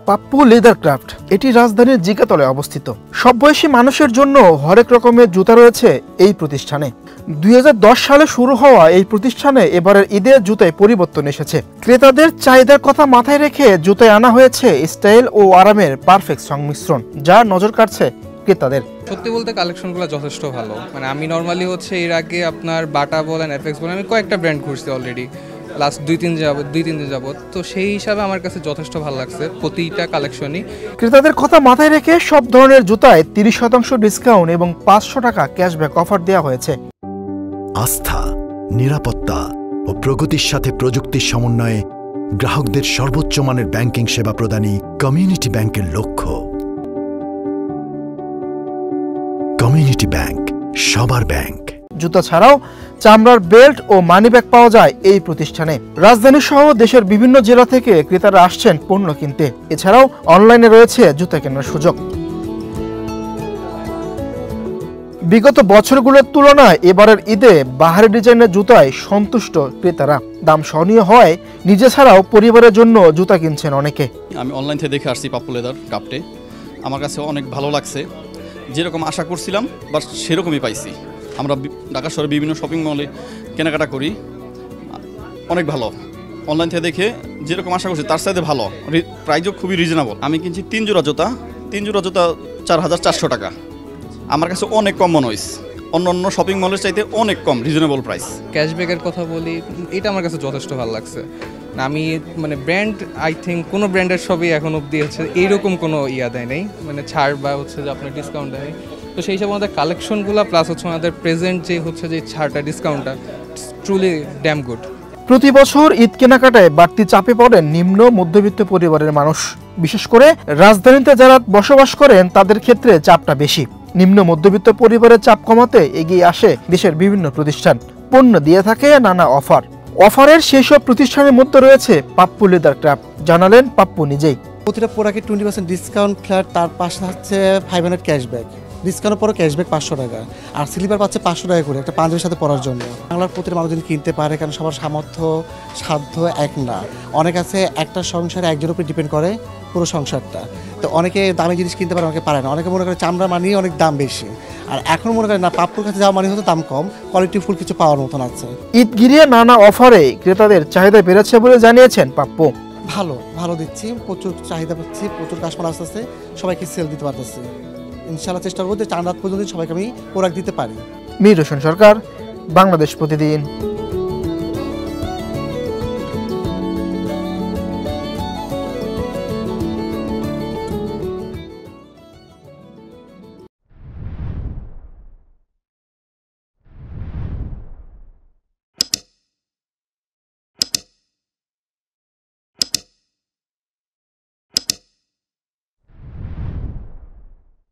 Pappu leather craft এটি রাজধানীর জিকাতলায় অবস্থিত। সব বয়সী মানুষের জন্য হরেক রকমের জুতা রয়েছে এই প্রতিষ্ঠানে। 2010 সালে শুরু হওয়া এই প্রতিষ্ঠানে এবারের ঈদের জুতায় পরিবর্তন এসেছে। ক্রেতাদের চাহিদার কথা মাথায় রেখে জুতায় আনা হয়েছে স্টাইল ও আরামের পারফেক্ট সংমিশ্রণ, যা নজর কাড়ছে ক্রেতাদের। সত্যি বলতে কালেকশনগুলো যথেষ্ট ভালো। আমি নর্মালি এর আগে আপনার বাটা বলেন, এফএক্স বলেন, আমি কয়েকটা ব্র্যান্ড ঘুরছি অলরেডি লাস্ট দুই তিন দিন যাবত। তো সেই হিসাবে আমার কাছে যথেষ্ট ভালো লাগছে প্রতিটা কালেকশনই। ক্রেতাদের কথা মাথায় রেখে সব ধরনের জুতায় 30% ডিসকাউন্ট এবং 500 টাকা ক্যাশব্যাক অফার দেওয়া হয়েছে। আস্থা, নিরাপত্তা ও প্রগতির সাথে প্রযুক্তির সমন্বয়ে গ্রাহকদের সর্বোচ্চ মানের ব্যাংকিং সেবা প্রদানই কমিউনিটি ব্যাংকের লক্ষ্য। কমিউনিটি ব্যাংক, সবার ব্যাংক। জুতা ছাড়াও চামড়ার বেল্ট ও মানিব্যাগ পাওয়া যায় এই প্রতিষ্ঠানে। রাজধানী সহ দেশের বিভিন্ন জেলা থেকে ক্রেতারা আসছেন পণ্য কিনতে। এছাড়াও অনলাইনে রয়েছে জুতা কেনার সুযোগ। বিগত বছরগুলোর তুলনায় এবারের ঈদে বাহারি ডিজাইনের জুতায় সন্তুষ্ট ক্রেতারা। দাম সহনীয় হয় নিজে ছাড়াও পরিবারের জন্য জুতা কিনছেন অনেকে। আমি অনলাইন থেকে দেখে আসছি পাপ্পু লেদার ক্রাফটে। আমার কাছে অনেক ভালো লাগছে, যেরকম আশা করছিলাম বা সেরকমই পাইছি। আমরা ঢাকা শহরে বিভিন্ন শপিং মলে কেনাকাটা করি, অনেক ভালো। অনলাইন থেকে দেখে যেরকম আশা করছি তার সাথে ভালো, প্রাইসও খুবই রিজনেবল। আমি কিনছি 3 জোড়া জুতা 4400 টাকা। আমার কাছে অনেক কম মনে হয়েছে, অন্য শপিং মলের চাইতে অনেক কম, রিজনেবল প্রাইস। ক্যাশব্যাকের কথা বলি, এটা আমার কাছে যথেষ্ট ভালো লাগছে। আমি ব্র্যান্ড আই থিঙ্ক কোনো ব্র্যান্ডের সবই এখন অব্দি এইরকম কোনো দেয় নেই, ছাড় বা যে আপনার ডিসকাউন্ট দেয়। তো সেই হিসাবে আমাদের কালেকশনগুলো প্লাস আমাদের প্রেজেন্ট যে ছাড়টা, ডিসকাউন্টটা ট্রুলি ড্যাম গুড। প্রতি বছর ঈদ কেনাকাটায় বাড়তি চাপে পড়েন নিম্ন মধ্যবিত্ত পরিবারের মানুষ। বিশেষ করে রাজধানীতে যারা বসবাস করেন তাদের ক্ষেত্রে চাপটা বেশি। নিম্ন মধ্যবিত্ত পরিবারের চাপ কমাতে এগিয়ে আসে দেশের বিভিন্ন প্রতিষ্ঠান। পণ্য দিয়ে থাকে নানা অফারের সেই সব প্রতিষ্ঠানের মধ্যে রয়েছে পাপ্পু লেদার ক্রাফট, জানালেন পাপ্পু নিজেই। প্রতিটা প্রোডাক্টে 20% ডিসকাউন্ট ফ্ল্যাট, তার পাশে হচ্ছে 500 ক্যাশব্যাক। ডিসকাউন্টের পরে ক্যাশব্যাক 500 টাকা, আর স্লিপার পাচ্ছে 500 টাকা করে একটা পাঞ্জাবির সাথে পরার জন্য। বাংলার প্রতিটা মানুষ যদি কিনতে পারে, কারণ সবার সাধ্য এক না। অনেক আছে একটা সংসারে একজনের উপর ডিপেন্ড করে পুরো সংসারটা। তো অনেকে দামি জিনিস কিনতে পারে, অনেকে পারে না। অনেকে মনে করে চামড়া মানেই অনেক দাম বেশি, আর এখন মনে করে না, পাপ্পুর কাছে যাওয়া মানে হতো দাম কম, কোয়ালিটি ফুল কিছু পাওয়ার মতন আছে। ঈদ ঘিরিয়ে নানা অফারে ক্রেতাদের চাহিদা বেড়েছে বলে জানিয়েছেন পাপ্পু। ভালো দিচ্ছি, প্রচুর চাহিদা পাচ্ছি, প্রচুর কাস্টমার আসতেছে, সবাইকে সেল দিতে পারতেছি। ইনশাআল্লাহ চেষ্টা করবো যে চাঁদ রাত পর্যন্ত সবাইকে আমি প্রোডাক্ট দিতে পারি। মীর হোসেন সরকার, বাংলাদেশ প্রতিদিন।